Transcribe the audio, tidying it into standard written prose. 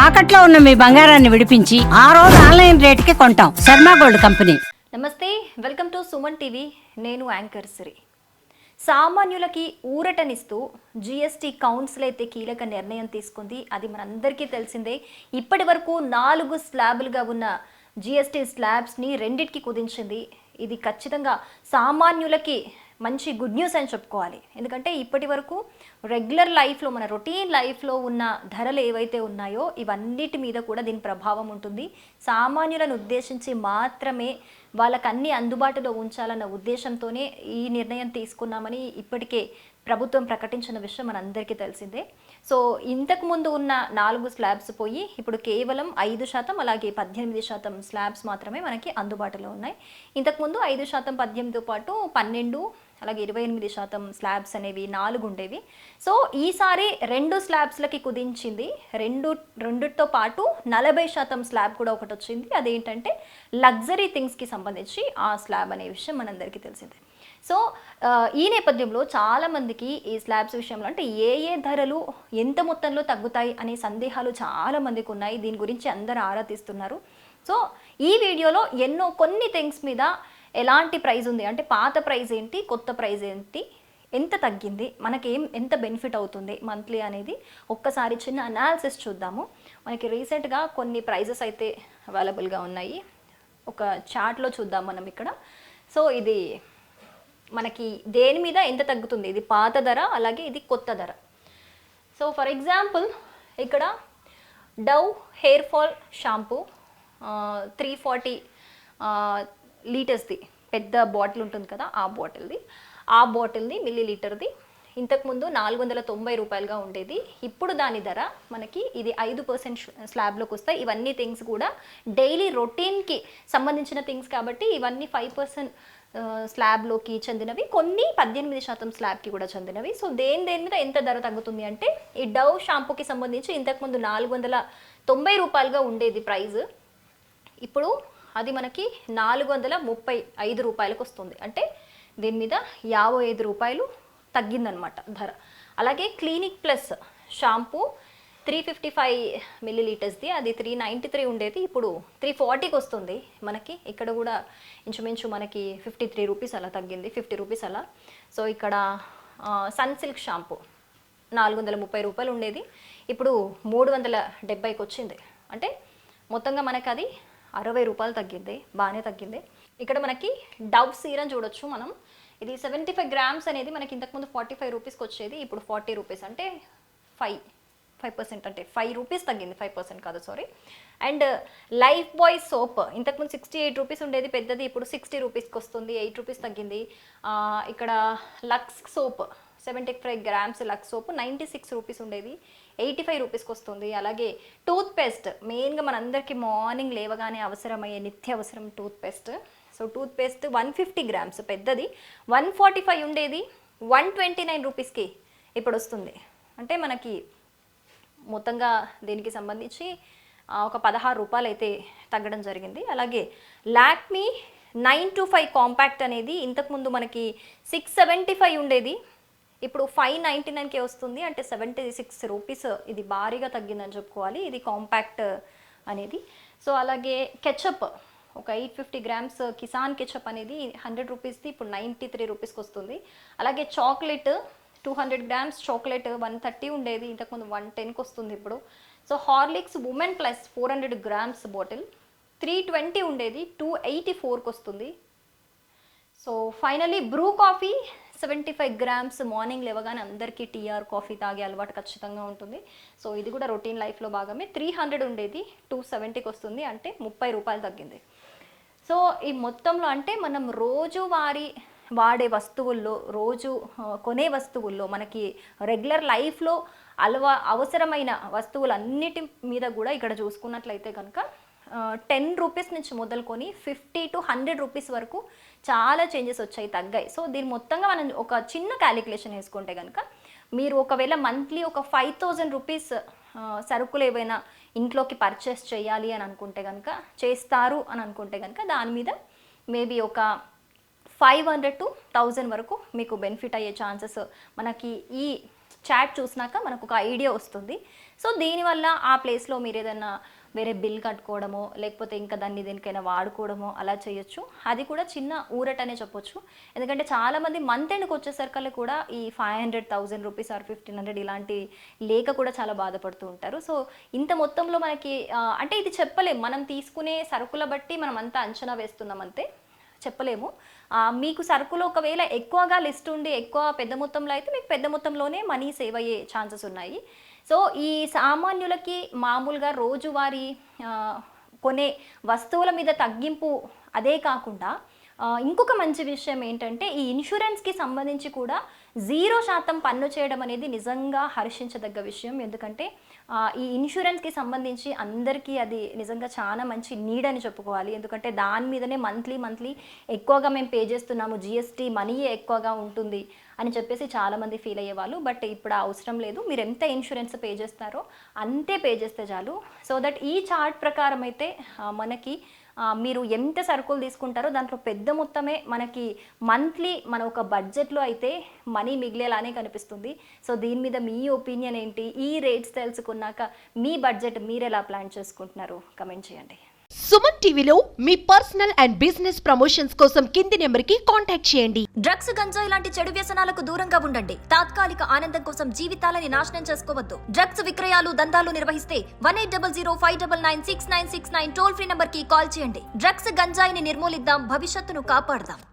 తాకట్లో ఉన్న మీ బంగారాన్ని విడిపించి ఆ రోజు ఆన్లైన్ రేటుకి కొంటాం. Sharma gold company. నమస్తే, వెల్కమ్ టు సుమన్ టీవీ. నేను యాంకర్ సిరి. సామాన్యులకి ఊరటనిస్తూ జిఎస్టీ కౌన్సిల్ అయితే కీలక నిర్ణయం తీసుకుంది. అది మనందరికీ తెలిసిందే. ఇప్పటి వరకు 4 స్లాబులుగా ఉన్న జిఎస్టీ స్లాబ్స్ని రెండిటికి కుదించింది. ఇది ఖచ్చితంగా సామాన్యులకి మంచి గుడ్ న్యూస్ అని చెప్పుకోవాలి. ఎందుకంటే ఇప్పటి వరకు రెగ్యులర్ లైఫ్లో, మన రొటీన్ లైఫ్లో ఉన్న ధరలు ఏవైతే ఉన్నాయో ఇవన్నిటి మీద కూడా దీని ప్రభావం ఉంటుంది. సామాన్యులను ఉద్దేశించి మాత్రమే వాళ్ళకు అన్ని అందుబాటులో ఉంచాలన్న ఉద్దేశంతోనే ఈ నిర్ణయం తీసుకున్నామని ఇప్పటికే ప్రభుత్వం ప్రకటించిన విషయం మనందరికీ తెలిసిందే. సో ఇంతకుముందు ఉన్న 4 స్లాబ్స్ పోయి ఇప్పుడు కేవలం 5% అలాగే 18% స్లాబ్స్ మాత్రమే మనకి అందుబాటులో ఉన్నాయి. ఇంతకుముందు 5% 18తో పాటు 12 అలాగే 28% స్లాబ్స్ అనేవి 4 ఉండేవి. సో ఈసారి 2 స్లాబ్స్లకి కుదించింది. రెండుతో పాటు 40% స్లాబ్ కూడా ఒకటి వచ్చింది. అదేంటంటే లగ్జరీ థింగ్స్కి సంబంధించి ఆ స్లాబ్ అనే విషయం మనందరికీ తెలిసిందే. సో ఈ నేపథ్యంలో చాలామందికి ఈ స్లాబ్స్ విషయంలో అంటే ఏ ధరలు ఎంత మొత్తంలో తగ్గుతాయి అనే సందేహాలు చాలామందికి ఉన్నాయి. దీని గురించి అందరూ ఆరా తీస్తున్నారు. సో ఈ వీడియోలో కొన్ని థింగ్స్ మీద ఎలాంటి ప్రైస్ ఉంది, అంటే పాత ప్రైస్ ఏంటి, కొత్త ప్రైస్ ఏంటి, ఎంత తగ్గింది, మనకి ఎంత బెనిఫిట్ అవుతుంది మంత్లీ అనేది ఒక్కసారి చిన్న అనాలిసిస్ చూద్దాము. మనకి రీసెంట్గా కొన్ని ప్రైజెస్ అయితే అవైలబుల్గా ఉన్నాయి. ఒక చార్ట్లో చూద్దాం మనం ఇక్కడ. సో ఇది మనకి దేని మీద ఎంత తగ్గుతుంది, ఇది పాత ధర అలాగే ఇది కొత్త ధర. సో ఫర్ ఎగ్జాంపుల్ ఇక్కడ డవ్ హెయిర్ ఫాల్ షాంపూ 340 లీటర్స్ది పెద్ద బాటిల్ ఉంటుంది కదా, ఆ బాటిల్ది మిల్లీ లీటర్ది ఇంతకుముందు 490 రూపాయలుగా ఉండేది. ఇప్పుడు దాని ధర మనకి ఇది 5% స్లాబ్లోకి వస్తాయి. ఇవన్నీ థింగ్స్ కూడా డైలీ రొటీన్కి సంబంధించిన థింగ్స్ కాబట్టి ఇవన్నీ 5% స్లాబ్లోకి చెందినవి, కొన్ని 18% స్లాబ్కి కూడా చెందినవి. సో దేని మీద ఎంత ధర తగ్గుతుంది అంటే ఈ డవ్ షాంపూకి సంబంధించి ఇంతకుముందు 490 రూపాయలుగా ఉండేది ప్రైస్, ఇప్పుడు అది మనకి 435 రూపాయలకు వస్తుంది. అంటే దీని మీద 55 రూపాయలు తగ్గిందనమాట ధర. అలాగే క్లినిక్ ప్లస్ షాంపూ 355 మిల్లీలీటర్స్ది, అది 393 ఉండేది, ఇప్పుడు 340కి వస్తుంది మనకి. ఇక్కడ కూడా ఇంచుమించు మనకి 53 రూపీస్ అలా తగ్గింది, 50 రూపీస్ అలా. సో ఇక్కడ సన్ సిల్క్ షాంపూ 430 రూపాయలు ఉండేది, ఇప్పుడు 370కి వచ్చింది. అంటే మొత్తంగా మనకి అది 60 రూపాయలు తగ్గింది, బాగానే తగ్గింది. ఇక్కడ మనకి డవ్ సీరం చూడొచ్చు మనం. ఇది 75 గ్రామ్స్ అనేది మనకి ఇంతకుముందు 45 రూపీస్కి వచ్చేది, ఇప్పుడు 40 రూపీస్, అంటే 5% అంటే 5 రూపీస్ తగ్గింది, 5% కాదు sorry. And Lifebuoy soap ఇంతకుముందు 68 రూపీస్ ఉండేది పెద్దది, ఇప్పుడు 60 రూపీస్కి వస్తుంది, 8 రూపీస్ తగ్గింది. ఇక్కడ Lux soap 75 grams Lux soap 96 rupees ఉండేది, 85 రూపీస్కి వస్తుంది. అలాగే టూత్ పేస్ట్, మెయిన్గా మనందరికీ మార్నింగ్ లేవగానే అవసరమయ్యే నిత్య అవసరం toothpaste. So toothpaste 150 grams పెద్దది 145 ఉండేది, 129 రూపీస్కి ఇప్పుడు వస్తుంది. అంటే మనకి మొత్తంగా దీనికి సంబంధించి ఒక 16 రూపాయలు అయితే తగ్గడం జరిగింది. అలాగే లాక్మీ 925 కాంపాక్ట్ అనేది ఇంతకుముందు మనకి 675 ఉండేది, ఇప్పుడు 599కే వస్తుంది, అంటే 76 రూపీస్ ఇది భారీగా తగ్గిందని చెప్పుకోవాలి ఇది కాంపాక్ట్ అనేది. సో అలాగే కెచప్ ఒక 850 గ్రామ్స్ కిసాన్ కెచప్ అనేది 100 రూపీస్ది, ఇప్పుడు 93 రూపీస్కి వస్తుంది. అలాగే చాక్లెట్ 200 గ్రామ్స్ చాక్లెట్ 130 ఉండేది, ఇంతకుముందు 110కి వస్తుంది ఇప్పుడు. So Horlicks women plus 400 grams bottle 320 ఉండేది, 284కి వస్తుంది. So finally Bru coffee 75 grams, morning లేవగానే అందరికీ టీఆర్ కాఫీ తాగే అలవాటు ఖచ్చితంగా ఉంటుంది. సో ఇది కూడా రొటీన్ లైఫ్లో భాగమే, 300 ఉండేది 270కి వస్తుంది, అంటే 30 రూపాయలు తగ్గింది. సో ఈ మొత్తంలో అంటే మనం రోజువారీ వాడే వస్తువుల్లో, రోజు కొనే వస్తువుల్లో, మనకి రెగ్యులర్ లైఫ్లో అవసరమైన వస్తువులన్నిటి మీద కూడా ఇక్కడ చూసుకున్నట్లయితే కనుక 10 రూపీస్ నుంచి మొదలుకొని 50 to 100 రూపీస్ వరకు చాలా చేంజెస్ వచ్చాయి, తగ్గాయి. సో దీని మొత్తంగా మనం ఒక చిన్న క్యాలిక్యులేషన్ వేసుకుంటే కనుక మీరు ఒకవేళ మంత్లీ ఒక 5000 రూపీస్ సరుకులు ఏవైనా ఇంట్లోకి పర్చేస్ చేయాలి అని అనుకుంటే కనుక, చేస్తారు అని అనుకుంటే కనుక దాని మీద మేబీ ఒక 500 to 1000 వరకు మీకు బెనిఫిట్ అయ్యే ఛాన్సెస్ మనకి ఈ చాట్ చూసినాక మనకు ఒక ఐడియా వస్తుంది. సో దీనివల్ల ఆ ప్లేస్లో మీరు ఏదైనా వేరే బిల్ కట్టుకోవడమో లేకపోతే ఇంకా దాన్ని దేనికైనా వాడుకోవడమో అలా చేయొచ్చు. అది కూడా చిన్న ఊరటనే చెప్పొచ్చు. ఎందుకంటే చాలామంది మంత్ ఎండ్కి వచ్చేసరికి కూడా ఈ 500,000 రూపీస్ ఆర్ 1,500 ఇలాంటి లేక కూడా చాలా బాధపడుతూ ఉంటారు. సో ఇంత మొత్తంలో మనకి అంటే ఇది చెప్పలేం, మనం తీసుకునే సరుకుల బట్టి మనం అంతా అంచనా వేస్తున్నాం అంతే, చెప్పలేము. మీకు సరుకులు ఒకవేళ ఎక్కువగా లిస్ట్ ఉండి ఎక్కువ పెద్ద మొత్తంలో అయితే మీకు పెద్ద మొత్తంలోనే మనీ సేవ్ అయ్యే ఛాన్సెస్ ఉన్నాయి. సో ఈ సామాన్యులకి మామూలుగా రోజువారీ కొనే వస్తువుల మీద తగ్గింపు అదే కాకుండా ఇంకొక మంచి విషయం ఏంటంటే ఈ ఇన్సూరెన్స్కి సంబంధించి కూడా 0% పన్ను చేయడం అనేది నిజంగా హర్షించదగ్గ విషయం. ఎందుకంటే ఈ ఇన్సూరెన్స్కి సంబంధించి అందరికీ అది నిజంగా చాలా మంచి నీడ్ అని చెప్పుకోవాలి. ఎందుకంటే దాని మీదనే మంత్లీ ఎక్కువగా మేము పే చేస్తున్నాము, జిఎస్టీ మనీ ఎక్కువగా ఉంటుంది అని చెప్పేసి చాలామంది ఫీల్ అయ్యేవాళ్ళు. బట్ ఇప్పుడు అవసరం లేదు, మీరు ఎంత ఇన్సూరెన్స్ పే చేస్తారో అంతే పే చేస్తే చాలు. సో దట్ ఈ చార్ట్ ప్రకారం అయితే మనకి మీరు ఎంత సరుకులు తీసుకుంటారో దాంట్లో పెద్ద మొత్తమే మనకి మంత్లీ మన ఒక బడ్జెట్లో అయితే మనీ మిగిలేలానే కనిపిస్తుంది. సో దీని మీద మీ ఒపీనియన్ ఏంటి? ఈ రేట్స్ తెలుసుకున్నాక మీ బడ్జెట్ మీరు ఎలా ప్లాన్ చేసుకుంటున్నారు కమెంట్ చేయండి. సుమన్ టీవీలో మీ పర్సనల్ అండ్ బిజినెస్ ప్రమోషన్స్ కోసం కింది నెంబర్కి కాంటాక్ట్ చేయండి. డ్రగ్స్, గంజాయి లాంటి చెడు వ్యసనాలకు దూరంగా ఉండండి. తాత్కాలిక ఆనందం కోసం జీవితాలని నాశనం చేసుకోవద్దు. డ్రగ్స్ విక్రయాలు, దందాలు నిర్వహిస్తే 1800-599-6969 టోల్ ఫ్రీ నంబర్ కి కాల్ చేయండి. డ్రగ్స్, గంజాయిని నిర్మూలిద్దాం, భవిష్యత్తును కాపాడదాం.